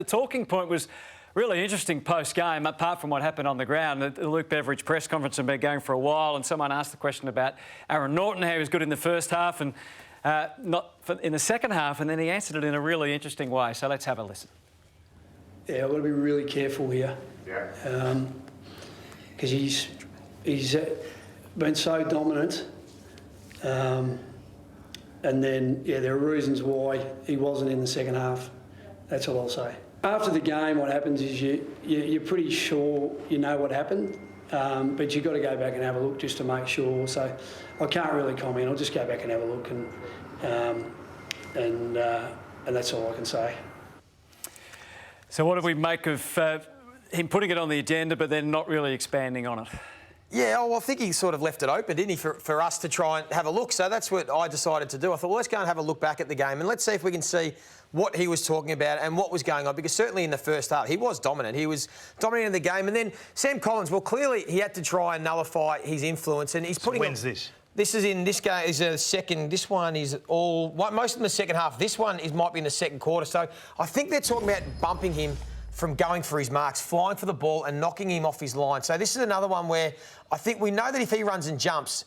The talking point was really interesting post-game, apart from what happened on the ground. The Luke Beveridge press conference had been going for a while, and someone asked the question about Aaron Naughton, how he was good in the first half and not in the second half, and then he answered it in a really interesting way. So let's have a listen. Yeah, I've got to be really careful here. Yeah. Because he's been so dominant. And then, yeah, there are reasons why he wasn't in the second half. That's all I'll say. After the game, what happens is you're pretty sure you know what happened, but you've got to go back and have a look just to make sure. So I can't really comment. I'll just go back and have a look, and that's all I can say. So what do we make of him putting it on the agenda but then not really expanding on it? Yeah, well, I think he sort of left it open, didn't he, for us to try and have a look. So that's what I decided to do. I thought, well, let's go and have a look back at the game and let's see if we can see what he was talking about and what was going on. Because certainly in the first half, he was dominant. He was dominating the game. And then Sam Collins, well, clearly he had to try and nullify his influence. And he's putting... So when's this? This is in this game is a second. This one is all most of them the second half. This one might be in the second quarter. So I think they're talking about bumping him from going for his marks, flying for the ball and knocking him off his line. So this is another one where I think we know that if he runs and jumps,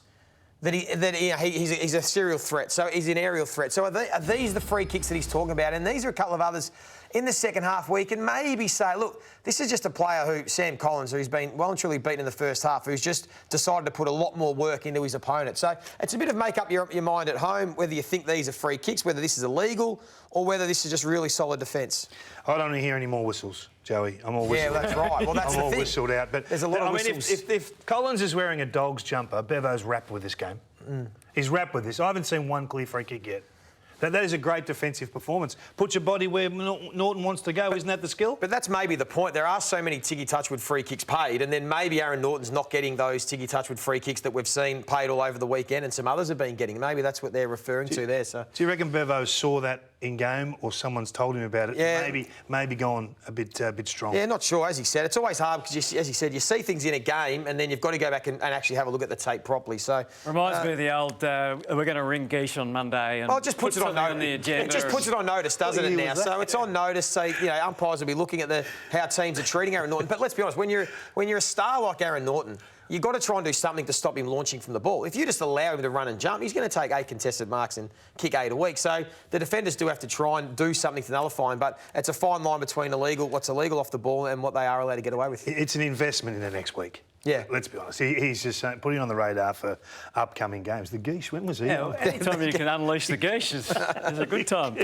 he's a serial threat. So he's an aerial threat. So are these the free kicks that he's talking about? And these are a couple of others in the second half where you can maybe say, look, this is just a player who, Sam Collins, who's been well and truly beaten in the first half, who's just decided to put a lot more work into his opponent. So it's a bit of make up your mind at home, whether you think these are free kicks, whether this is illegal, or whether this is just really solid defence. I don't want to hear any more whistles, Joey. I'm all whistled. Yeah, that's right. Well, that's I'm the all thing. whistled out. But there's a lot of whistles. If Collins is wearing a dog's jumper, Bevo's wrapped with this game. He's wrapped with this. I haven't seen one clear free kick yet. That is a great defensive performance. Put your body where Naughton wants to go. Isn't that the skill? But that's maybe the point. There are so many Tiggy Touchwood free kicks paid, and then maybe Aaron Naughton's not getting those Tiggy Touchwood free kicks that we've seen paid all over the weekend, and some others have been getting. Maybe that's what they're referring to there. So, do you reckon Bevo saw that in game, or someone's told him about it? Yeah. Maybe gone a bit strong. Yeah, not sure. As he said, it's always hard because, as he said, you see things in a game, and then you've got to go back and actually have a look at the tape properly. So reminds me of the old we're going to ring Geesh on Monday and just puts it on the agenda. It just puts it on notice, doesn't it now? So it's on notice. So umpires will be looking at how teams are treating Aaron Naughton. But let's be honest, when you're a star like Aaron Naughton, you've got to try and do something to stop him launching from the ball. If you just allow him to run and jump, he's going to take 8 contested marks and kick 8 a week. So the defenders do have to try and do something to nullify him, but it's a fine line between what's illegal off the ball and what they are allowed to get away with. It's an investment in the next week. Yeah. Let's be honest. He's just putting on the radar for upcoming games. The Geesh, when was he? Yeah, well, any time you can unleash the Geesh is a good time.